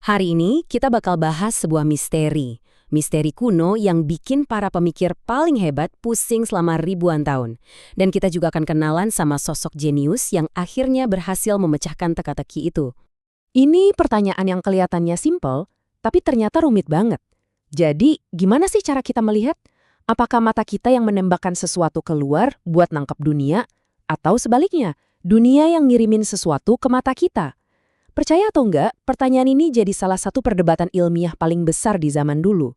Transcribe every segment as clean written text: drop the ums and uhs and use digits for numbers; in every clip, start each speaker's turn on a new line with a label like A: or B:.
A: Hari ini kita bakal bahas sebuah misteri. Misteri kuno yang bikin para pemikir paling hebat pusing selama ribuan tahun. Dan kita juga akan kenalan sama sosok jenius yang akhirnya berhasil memecahkan teka-teki itu.
B: Ini pertanyaan yang kelihatannya simpel, tapi ternyata rumit banget. Jadi, gimana sih cara kita melihat? Apakah mata kita yang menembakkan sesuatu keluar buat nangkep dunia? Atau sebaliknya, dunia yang ngirimin sesuatu ke mata kita? Percaya atau enggak, pertanyaan ini jadi salah satu perdebatan ilmiah paling besar di zaman dulu.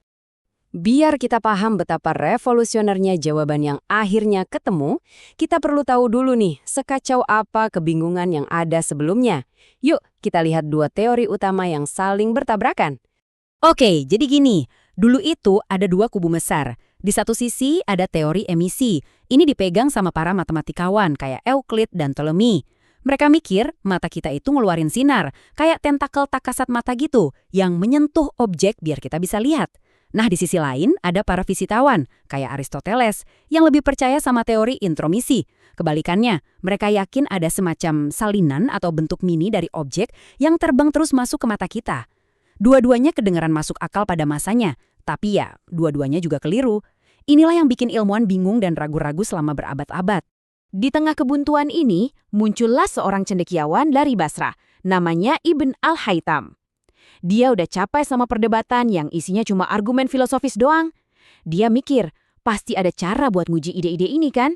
A: Biar kita paham betapa revolusionernya jawaban yang akhirnya ketemu, kita perlu tahu dulu nih, sekacau apa kebingungan yang ada sebelumnya. Yuk, kita lihat dua teori utama yang saling bertabrakan. Oke, jadi gini, dulu itu ada dua kubu besar. Di satu sisi ada teori emisi. Ini dipegang sama para matematikawan kayak Euclid dan Ptolemy. Mereka mikir mata kita itu ngeluarin sinar, kayak tentakel tak kasat mata gitu, yang menyentuh objek biar kita bisa lihat. Nah, di sisi lain ada para fisikawan, kayak Aristoteles, yang lebih percaya sama teori intromisi. Kebalikannya, mereka yakin ada semacam salinan atau bentuk mini dari objek yang terbang terus masuk ke mata kita. Dua-duanya kedengaran masuk akal pada masanya, tapi ya, dua-duanya juga keliru. Inilah yang bikin ilmuwan bingung dan ragu-ragu selama berabad-abad. Di tengah kebuntuan ini, muncullah seorang cendekiawan dari Basra, namanya Ibn al-Haytham. Dia udah capek sama perdebatan yang isinya cuma argumen filosofis doang. Dia mikir, pasti ada cara buat nguji ide-ide ini kan?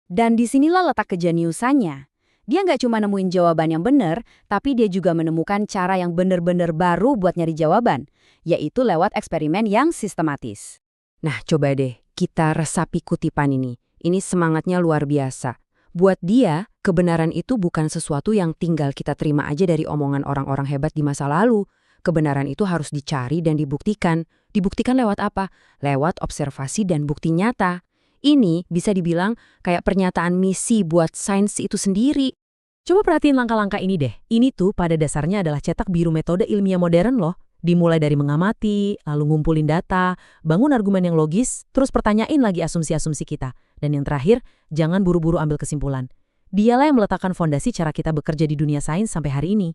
A: Dan disinilah letak kejeniusannya. Dia nggak cuma nemuin jawaban yang benar, tapi dia juga menemukan cara yang benar-benar baru buat nyari jawaban, yaitu lewat eksperimen yang sistematis.
B: Nah, coba deh kita resapi kutipan ini. Ini semangatnya luar biasa. Buat dia, kebenaran itu bukan sesuatu yang tinggal kita terima aja dari omongan orang-orang hebat di masa lalu. Kebenaran itu harus dicari dan dibuktikan. Dibuktikan lewat apa? Lewat observasi dan bukti nyata. Ini bisa dibilang kayak pernyataan misi buat sains itu sendiri. Coba perhatiin langkah-langkah ini deh. Ini tuh pada dasarnya adalah cetak biru metode ilmiah modern loh. Dimulai dari mengamati, lalu ngumpulin data, bangun argumen yang logis, terus pertanyain lagi asumsi-asumsi kita. Dan yang terakhir, jangan buru-buru ambil kesimpulan. Dialah yang meletakkan fondasi cara kita bekerja di dunia sains sampai hari ini.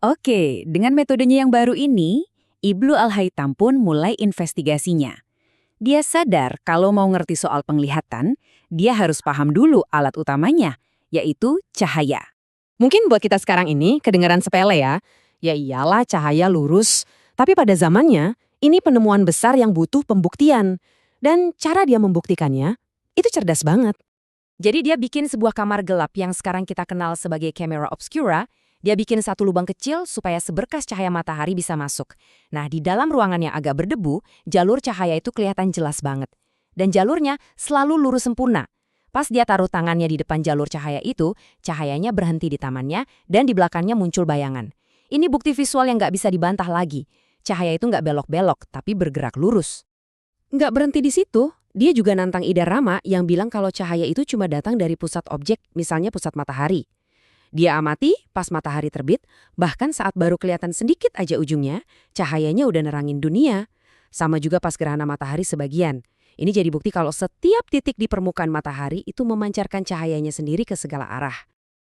A: Oke, dengan metodenya yang baru ini, Ibnu al-Haytham pun mulai investigasinya. Dia sadar kalau mau ngerti soal penglihatan, dia harus paham dulu alat utamanya, yaitu cahaya.
B: Mungkin buat kita sekarang ini kedengaran sepele ya. Ya iyalah cahaya lurus. Tapi pada zamannya, ini penemuan besar yang butuh pembuktian. Dan cara dia membuktikannya, itu cerdas banget.
A: Jadi dia bikin sebuah kamar gelap yang sekarang kita kenal sebagai camera obscura. Dia bikin satu lubang kecil supaya seberkas cahaya matahari bisa masuk. Nah, di dalam ruangan yang agak berdebu, jalur cahaya itu kelihatan jelas banget. Dan jalurnya selalu lurus sempurna. Pas dia taruh tangannya di depan jalur cahaya itu, cahayanya berhenti di tamannya dan di belakangnya muncul bayangan. Ini bukti visual yang nggak bisa dibantah lagi. Cahaya itu nggak belok-belok, tapi bergerak lurus. Nggak berhenti di situ, dia juga nantang ide Rama yang bilang kalau cahaya itu cuma datang dari pusat objek, misalnya pusat matahari. Dia amati pas matahari terbit, bahkan saat baru kelihatan sedikit aja ujungnya, cahayanya udah nerangin dunia. Sama juga pas gerhana matahari sebagian. Ini jadi bukti kalau setiap titik di permukaan matahari itu memancarkan cahayanya sendiri ke segala arah.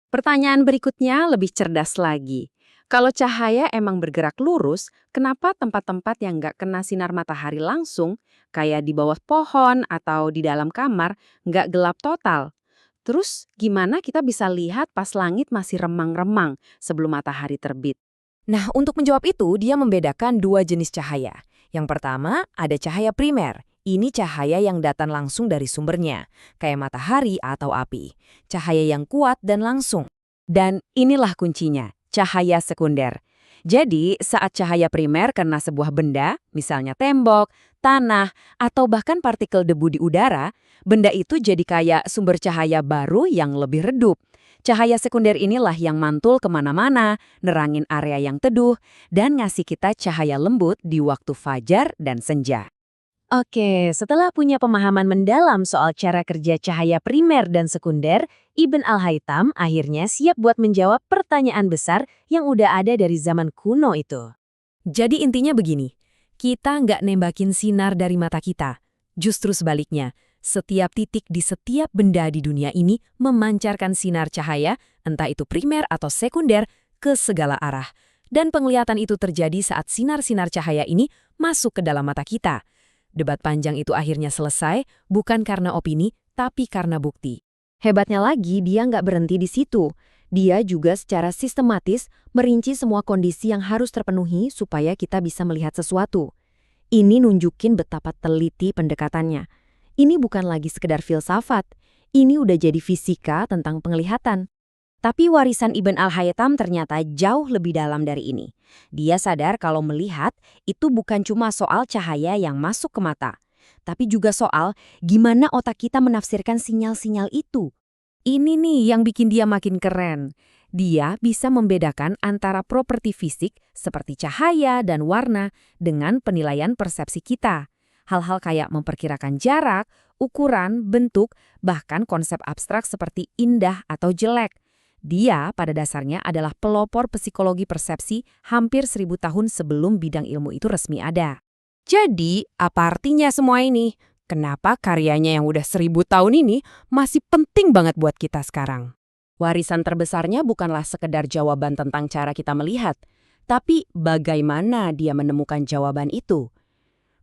A: Pertanyaan berikutnya lebih cerdas lagi. Kalau cahaya emang bergerak lurus, kenapa tempat-tempat yang nggak kena sinar matahari langsung, kayak di bawah pohon atau di dalam kamar, nggak gelap total? Terus gimana kita bisa lihat pas langit masih remang-remang sebelum matahari terbit? Nah, untuk menjawab itu, dia membedakan dua jenis cahaya. Yang pertama, ada cahaya primer. Ini cahaya yang datang langsung dari sumbernya, kayak matahari atau api. Cahaya yang kuat dan langsung. Dan inilah kuncinya. Cahaya sekunder. Jadi, saat cahaya primer kena sebuah benda, misalnya tembok, tanah, atau bahkan partikel debu di udara, benda itu jadi kayak sumber cahaya baru yang lebih redup. Cahaya sekunder inilah yang mantul kemana-mana, nerangin area yang teduh, dan ngasih kita cahaya lembut di waktu fajar dan senja. Oke, setelah punya pemahaman mendalam soal cara kerja cahaya primer dan sekunder, Ibn al-Haytham akhirnya siap buat menjawab pertanyaan besar yang udah ada dari zaman kuno itu. Jadi intinya begini, kita nggak nembakin sinar dari mata kita. Justru sebaliknya, setiap titik di setiap benda di dunia ini memancarkan sinar cahaya, entah itu primer atau sekunder, ke segala arah. Dan penglihatan itu terjadi saat sinar-sinar cahaya ini masuk ke dalam mata kita. Debat panjang itu akhirnya selesai, bukan karena opini, tapi karena bukti.
B: Hebatnya lagi, dia nggak berhenti di situ. Dia juga secara sistematis merinci semua kondisi yang harus terpenuhi supaya kita bisa melihat sesuatu. Ini nunjukin betapa teliti pendekatannya. Ini bukan lagi sekedar filsafat, ini udah jadi fisika tentang penglihatan. Tapi warisan Ibn al-Haytham ternyata jauh lebih dalam dari ini. Dia sadar kalau melihat itu bukan cuma soal cahaya yang masuk ke mata, tapi juga soal gimana otak kita menafsirkan sinyal-sinyal itu.
A: Ini nih yang bikin dia makin keren. Dia bisa membedakan antara properti fisik seperti cahaya dan warna dengan penilaian persepsi kita. Hal-hal kayak memperkirakan jarak, ukuran, bentuk, bahkan konsep abstrak seperti indah atau jelek. Dia pada dasarnya adalah pelopor psikologi persepsi hampir 1000 tahun sebelum bidang ilmu itu resmi ada. Jadi, apa artinya semua ini? Kenapa karyanya yang udah 1000 tahun ini masih penting banget buat kita sekarang?
B: Warisan terbesarnya bukanlah sekedar jawaban tentang cara kita melihat, tapi bagaimana dia menemukan jawaban itu.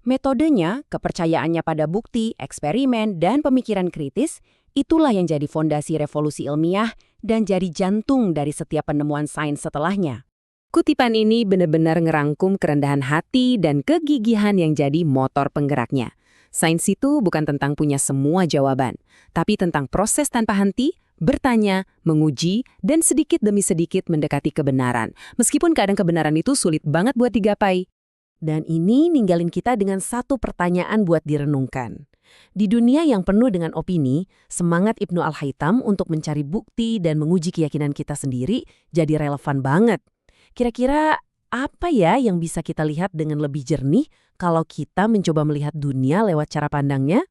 B: Metodenya, kepercayaannya pada bukti, eksperimen, dan pemikiran kritis, itulah yang jadi fondasi revolusi ilmiah dan jadi jantung dari setiap penemuan sains setelahnya.
A: Kutipan ini benar-benar ngerangkum kerendahan hati dan kegigihan yang jadi motor penggeraknya. Sains itu bukan tentang punya semua jawaban, tapi tentang proses tanpa henti, bertanya, menguji, dan sedikit demi sedikit mendekati kebenaran. Meskipun kadang kebenaran itu sulit banget buat digapai. Dan ini ninggalin kita dengan satu pertanyaan buat direnungkan. Di dunia yang penuh dengan opini, semangat Ibnu al-Haytham untuk mencari bukti dan menguji keyakinan kita sendiri jadi relevan banget. Kira-kira apa ya yang bisa kita lihat dengan lebih jernih kalau kita mencoba melihat dunia lewat cara pandangnya?